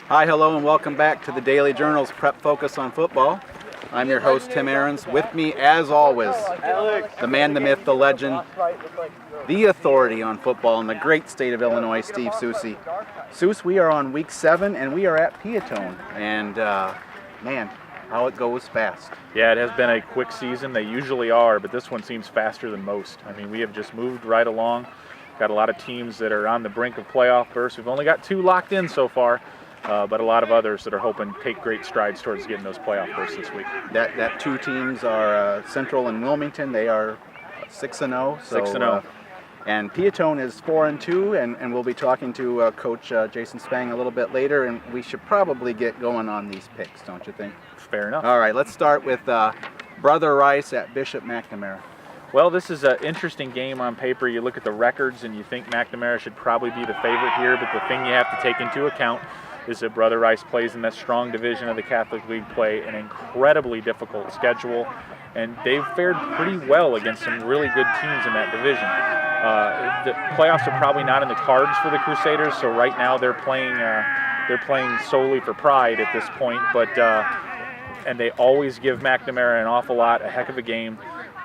Hi, hello, and welcome back to the Daily Journal's Prep Focus on Football. I'm your host, Tim Ahrens. With me, as always, the man, the myth, the legend, the authority on football in the great state of Illinois, Steve Soucie. Souce, we are on week 7, and we are at Peotone. And, man, how it goes fast. Yeah, it has been a quick season. They usually are, but this one seems faster than most. I mean, we have just moved right along. Got a lot of teams that are on the brink of playoff berths. We've only got 2 locked in so far. But a lot of others that are hoping to take great strides towards getting those playoff berths this week. That 2 teams are Central and Wilmington. They are 6-0. 6-0. And Peotone is 4-2, and we'll be talking to Coach Jason Spang a little bit later, and we should probably get going on these picks, don't you think? Fair enough. All right, let's start with Brother Rice at Bishop McNamara. Well, this is an interesting game on paper. You look at the records and you think McNamara should probably be the favorite here, but the thing you have to take into account is that Brother Rice plays in that strong division of the Catholic League play, an incredibly difficult schedule, and they've fared pretty well against some really good teams in that division. The playoffs are probably not in the cards for the Crusaders, so right now they're playing solely for pride at this point, but and they always give McNamara an awful lot, a heck of a game.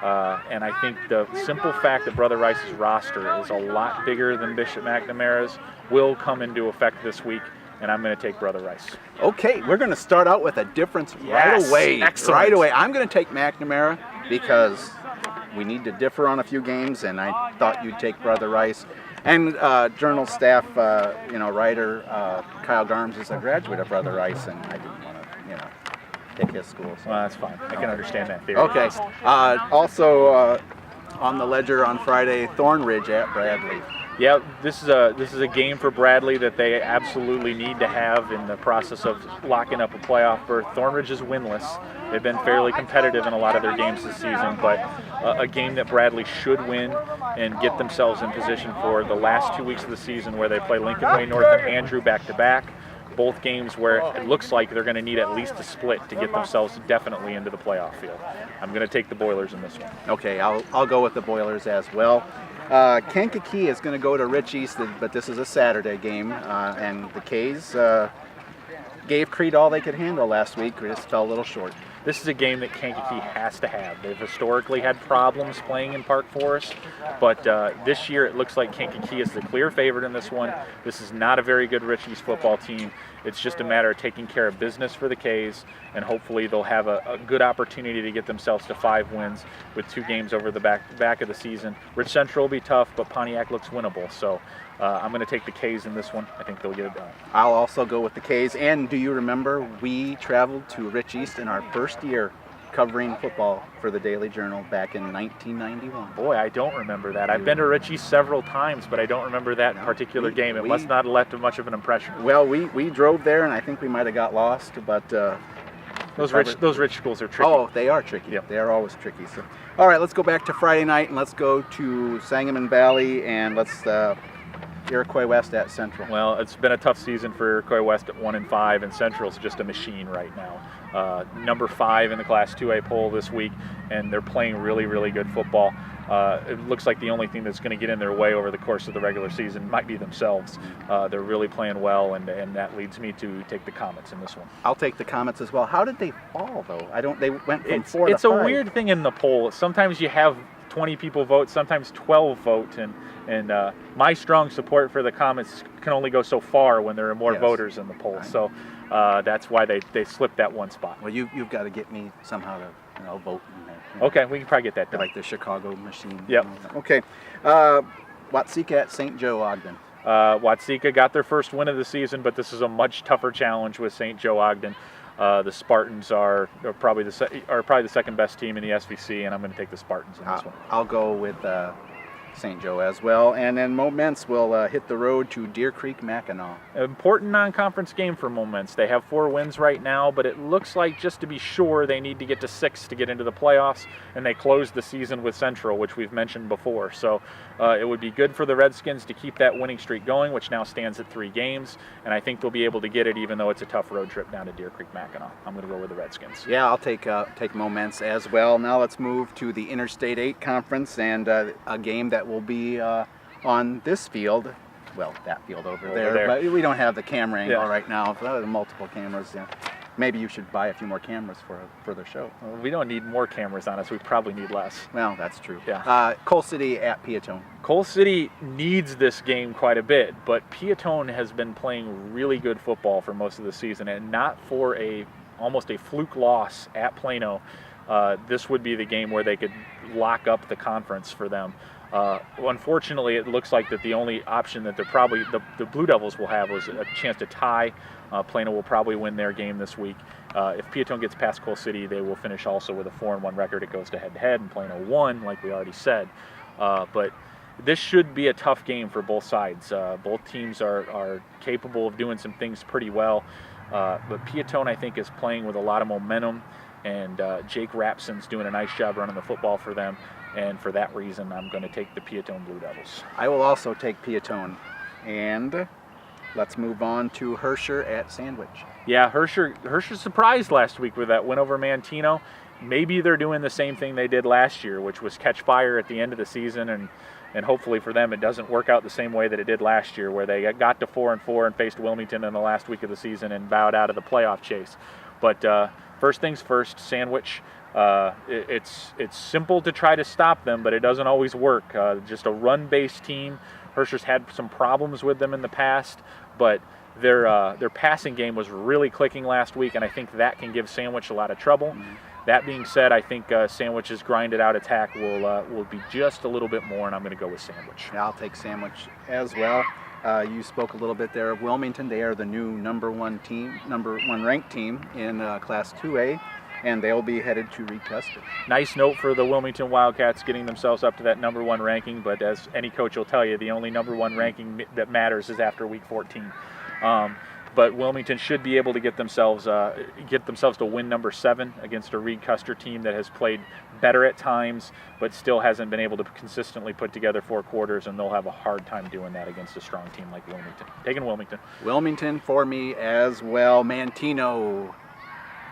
And I think the simple fact that Brother Rice's roster is a lot bigger than Bishop McNamara's will come into effect this week, and I'm going to take Brother Rice. Okay, we're going to start out with a difference right away. Excellent. Right away. I'm going to take McNamara because we need to differ on a few games, and I thought you'd take Brother Rice. And Journal staff, writer Kyle Garms is a graduate of Brother Rice, and I didn't want to, pick his school. So. Well, that's fine. I can understand that theory. Okay. Also on the ledger on Friday, Thornridge at Bradley. Yeah, this is a game for Bradley that they absolutely need to have in the process of locking up a playoff berth. Thornridge is winless. They've been fairly competitive in a lot of their games this season, but a game that Bradley should win and get themselves in position for the last 2 weeks of the season where they play Lincoln Way North and Andrew back-to-back. Both games where it looks like they're going to need at least a split to get themselves definitely into the playoff field. I'm going to take the Boilers in this one. Okay, I'll go with the Boilers as well. Kankakee is going to go to Rich East, but this is a Saturday game, and the K's gave Creed all they could handle last week. We just fell a little short. This is a game that Kankakee has to have. They've historically had problems playing in Park Forest, but this year it looks like Kankakee is the clear favorite in this one. This is not a very good Rich East football team. It's just a matter of taking care of business for the K's, and hopefully they'll have a good opportunity to get themselves to 5 wins with 2 games over the back of the season. Rich Central will be tough, but Pontiac looks winnable, so I'm going to take the K's in this one. I think they'll get it done. I'll also go with the K's. And do you remember we traveled to Rich East in our first year covering football for the Daily Journal back in 1991? Boy, I don't remember that. I've been to Rich East several times, but I don't remember that particular game. It must not have left much of an impression. Well, we drove there, and I think we might have got lost, but those rich schools are tricky. Oh, they are tricky. Yep. They are always tricky. So, all right, let's go back to Friday night, and let's go to Sangamon Valley, and let's Iroquois West at Central. Well, it's been a tough season for Iroquois West at 1-5, and Central's just a machine right now. Number 5 in the Class 2A poll this week, and they're playing really, really good football. It looks like the only thing that's going to get in their way over the course of the regular season might be themselves. They're really playing well, and that leads me to take the Comets in this one. I'll take the Comets as well. How did they fall, though? They went from 4 to 5. It's a weird thing in the poll. Sometimes you have 20 people vote, sometimes 12 vote, and my strong support for the Comets can only go so far when there are more voters in the poll. So that's why they slipped that one spot. Well, you've got to get me somehow to vote in there. Okay, we can probably get that done. Like the Chicago machine. Yep. Okay. Watseka at St. Joe Ogden. Watseka got their first win of the season, but this is a much tougher challenge with St. Joe Ogden. The Spartans are probably the second best team in the SVC, and I'm going to take the Spartans in this one. I'll go with St. Joe as well. And then Moments will hit the road to Deer Creek Mackinac. Important non-conference game for Moments. They have 4 wins right now, but it looks like just to be sure they need to get to 6 to get into the playoffs, and they closed the season with Central, which we've mentioned before. So it would be good for the Redskins to keep that winning streak going, which now stands at 3 games, and I think they'll be able to get it even though it's a tough road trip down to Deer Creek Mackinac. I'm going to go with the Redskins. Yeah, I'll take Moments as well. Now let's move to the Interstate 8 Conference and a game that will be on this field well, that field over Over there. there. But we don't have the camera angle Yeah. right now. Multiple cameras. Yeah. Maybe you should buy a few more cameras for a further show. Well, we don't need more cameras on us. We probably need less. Well, that's true. Yeah. Coal City at Peotone. Coal City needs this game quite a bit, but Peotone has been playing really good football for most of the season, and not for almost a fluke loss at Plano. This would be the game where they could lock up the conference for them. Unfortunately, it looks like that the only option that the Blue Devils will have was a chance to tie. Plano will probably win their game this week. If Peotone gets past Coal City, they will finish also with a 4-1 record. It goes to head-to-head, and Plano won, like we already said. But this should be a tough game for both sides. Both teams are capable of doing some things pretty well. But Peotone, I think, is playing with a lot of momentum, and Jake Rapson's doing a nice job running the football for them. And for that reason, I'm going to take the Peotone Blue Devils. I will also take Peotone. And let's move on to Herscher at Sandwich. Yeah, Herscher surprised last week with that win over Manteno. Maybe they're doing the same thing they did last year, which was catch fire at the end of the season, and hopefully for them it doesn't work out the same way that it did last year, where they got to 4-4 and faced Wilmington in the last week of the season and bowed out of the playoff chase. But first things first, Sandwich. It's simple to try to stop them, but it doesn't always work. Just a run-based team. Herscher's had some problems with them in the past, but their passing game was really clicking last week, and I think that can give Sandwich a lot of trouble. Mm-hmm. That being said, I think Sandwich's grinded out attack will be just a little bit more, and I'm going to go with Sandwich. Yeah, I'll take Sandwich as well. You spoke a little bit there of Wilmington. They are the new number one ranked team in Class 2A. And they'll be headed to Reed Custer. Nice note for the Wilmington Wildcats getting themselves up to that number one ranking, but as any coach will tell you, the only number one ranking that matters is after week 14. But Wilmington should be able to get themselves to win number 7 against a Reed Custer team that has played better at times, but still hasn't been able to consistently put together 4 quarters, and they'll have a hard time doing that against a strong team like Wilmington. Taking Wilmington. Wilmington for me as well. Manteno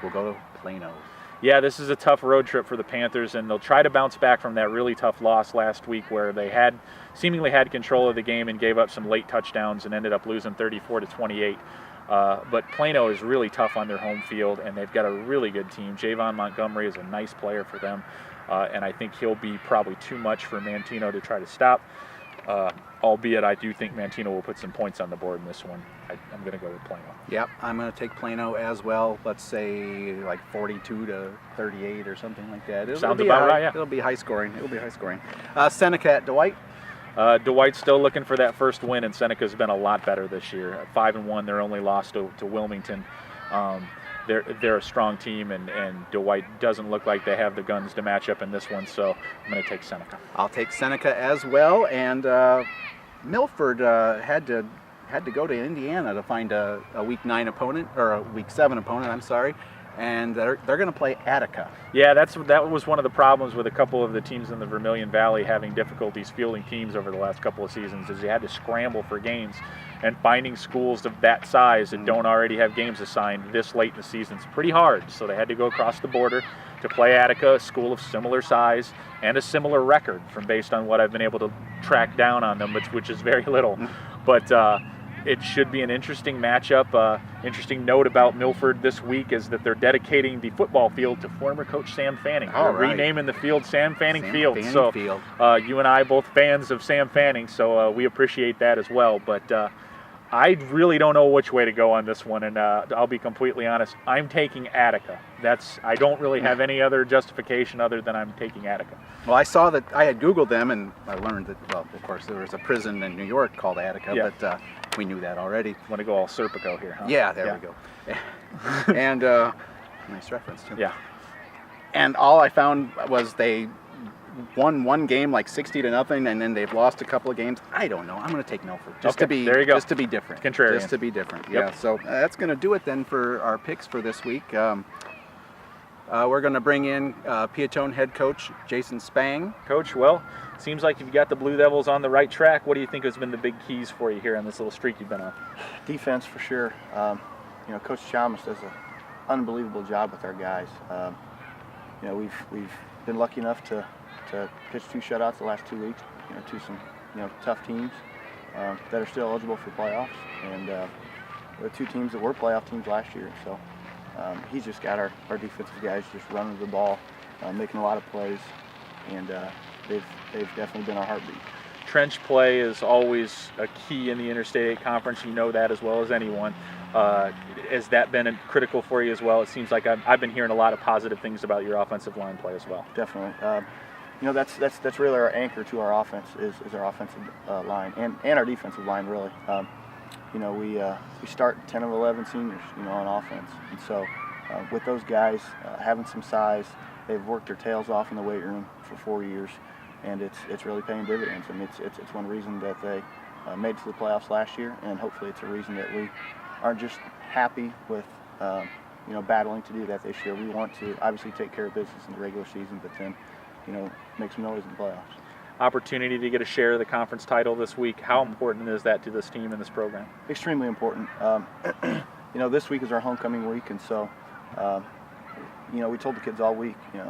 will go to Plano. Yeah, this is a tough road trip for the Panthers, and they'll try to bounce back from that really tough loss last week where they seemingly had control of the game and gave up some late touchdowns and ended up losing 34-28. But Plano is really tough on their home field, and they've got a really good team. Javon Montgomery is a nice player for them, and I think he'll be probably too much for Manteno to try to stop. Albeit I do think Manteno will put some points on the board in this one. I'm going to go with Plano. Yep, I'm going to take Plano as well. Let's say like 42-38 or something like that. Sounds about right, yeah. It'll be high scoring. Seneca at Dwight. Dwight's still looking for that first win, and Seneca's been a lot better this year. At 5-1, they're only lost to Wilmington. They're a strong team, and Dwight doesn't look like they have the guns to match up in this one, so I'm going to take Seneca. I'll take Seneca as well, and Milford had to go to Indiana to find a week 9 opponent, or a week 7 opponent, I'm sorry, and they're going to play Attica. Yeah, that was one of the problems with a couple of the teams in the Vermilion Valley having difficulties fielding teams over the last couple of seasons, is you had to scramble for games. And finding schools of that size that don't already have games assigned this late in the season is pretty hard. So they had to go across the border to play Attica, a school of similar size and a similar record based on what I've been able to track down on them, which is very little. But it should be an interesting matchup. Interesting note about Milford this week is that they're dedicating the football field to former coach Sam Fanning. They're renaming the field Sam Fanning Field. You and I both fans of Sam Fanning, so we appreciate that as well. But I really don't know which way to go on this one, and I'll be completely honest. I'm taking Attica. I don't really have any other justification other than I'm taking Attica. Well, I saw that I had Googled them, and I learned that, well, of course, there was a prison in New York called Attica, yeah. But we knew that already. Want to go all Serpico here, huh? Yeah, there we go. And nice reference, too. Yeah. And all I found was they won one game like 60-0, and then they've lost a couple of games. I don't know. I'm going to take Milford just to be different. Contrarian. Just to be different. Yep. Yeah. So that's going to do it then for our picks for this week. We're going to bring in Peotone head coach Jason Spang. Coach, well, seems like you've got the Blue Devils on the right track. What do you think has been the big keys for you here on this little streak you've been on? Defense for sure. Coach Chalmers does an unbelievable job with our guys. We've been lucky enough to pitch 2 shutouts the last 2 weeks, to some tough teams, that are still eligible for playoffs, and there are 2 teams that were playoff teams last year. So he's just got our defensive guys just running the ball, making a lot of plays, and they've definitely been our heartbeat. Trench play is always a key in the Interstate 8 Conference. You know that as well as anyone. Has that been critical for you as well? It seems like I've been hearing a lot of positive things about your offensive line play as well. Definitely. That's really our anchor to our offense is our offensive line and our defensive line, really. We start 10 of 11 seniors, on offense. And so with those guys having some size, they've worked their tails off in the weight room for 4 years, and it's really paying dividends. And it's one reason that they made it to the playoffs last year, and hopefully it's a reason that we aren't just happy with battling to do that this year. We want to obviously take care of business in the regular season, but then make some noise in the playoffs. Opportunity to get a share of the conference title this week. How important is that to this team and this program? Extremely important. This week is our homecoming week, and so we told the kids all week, we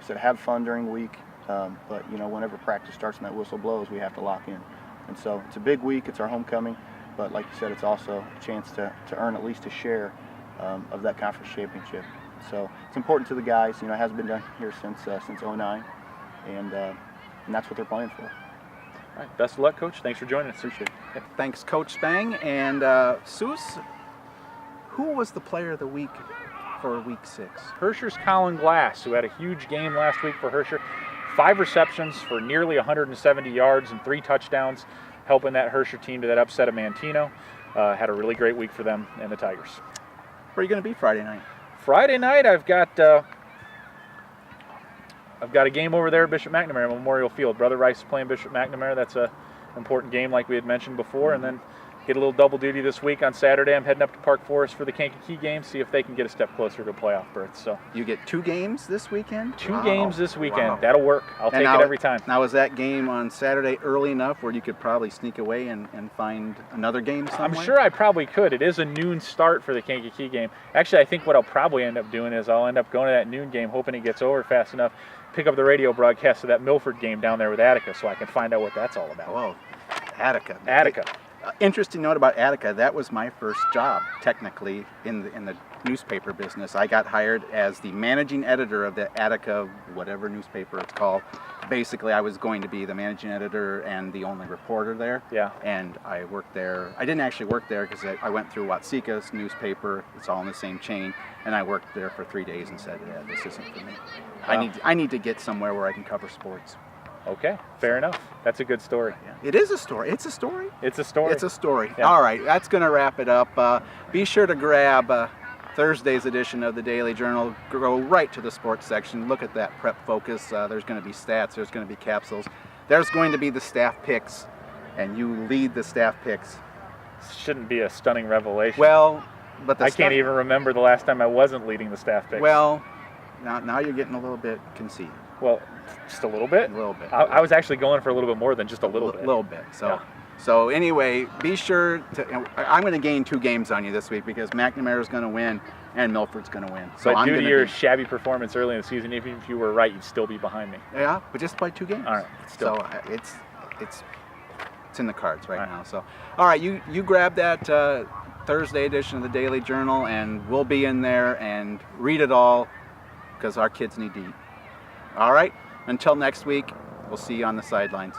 said have fun during the week, but whenever practice starts and that whistle blows, we have to lock in. And so it's a big week. It's our homecoming, but like you said, it's also a chance to earn at least a share of that conference championship. So it's important to the guys. It hasn't been done here since '09, and that's what they're playing for. All right, best of luck, Coach. Thanks for joining us. Appreciate it. Thanks, Coach Spang. And Soucie, who was the player of the week for Week 6? Herscher's Colin Glass, who had a huge game last week for Herscher. 5 receptions for nearly 170 yards and 3 touchdowns, helping that Herscher team to that upset of Mantino. Had a really great week for them and the Tigers. Where are you going to be Friday night? Friday night, I've got a game over there at Bishop McNamara Memorial Field. Brother Rice is playing Bishop McNamara. That's an important game, like we had mentioned before. And then get a little double duty this week on Saturday. I'm heading up to Park Forest for the Kankakee game, see if they can get a step closer to playoff berth. So you get 2 games this weekend? 2 games this weekend. Wow. That'll work. I'll take it every time. Now, is that game on Saturday early enough where you could probably sneak away and find another game somewhere? I'm sure I probably could. It is a noon start for the Kankakee game. Actually, I think what I'll probably end up doing is I'll end up going to that noon game, hoping it gets over fast enough, pick up the radio broadcast of that Milford game down there with Attica so I can find out what that's all about. Oh, Attica. Attica. Interesting note about Attica, that was my first job, technically, in the newspaper business. I got hired as the managing editor of the Attica, whatever newspaper it's called. Basically, I was going to be the managing editor and the only reporter there. Yeah. And I worked there. I didn't actually work there because I went through Watsika's newspaper. It's all in the same chain. And I worked there for 3 days and said, yeah, this isn't for me. Wow. I need to get somewhere where I can cover sports. Okay, fair enough. That's a good story. Yeah. It is a story. It's a story. It's a story. It's a story. Yeah. All right, that's going to wrap it up. Be sure to grab Thursday's edition of the Daily Journal. Go right to the sports section. Look at that prep focus. There's going to be stats. There's going to be capsules. There's going to be the staff picks, and you lead the staff picks. Shouldn't be a stunning revelation. Well, but I can't even remember the last time I wasn't leading the staff picks. Well, now you're getting a little bit conceited. Well, just a little bit? A little bit. I was actually going for a little bit more than just a little bit. A little bit. So, yeah. So anyway, be sure to. I'm going to gain 2 games on you this week because McNamara's going to win and Milford's going to win. So but due to your shabby performance early in the season, even if you were right, you'd still be behind me. Yeah, but just by 2 games. All right. Still. So it's in the cards right now. So, all right, you grab that Thursday edition of the Daily Journal, and we'll be in there and read it all because our kids need to eat. All right. Until next week, we'll see you on the sidelines.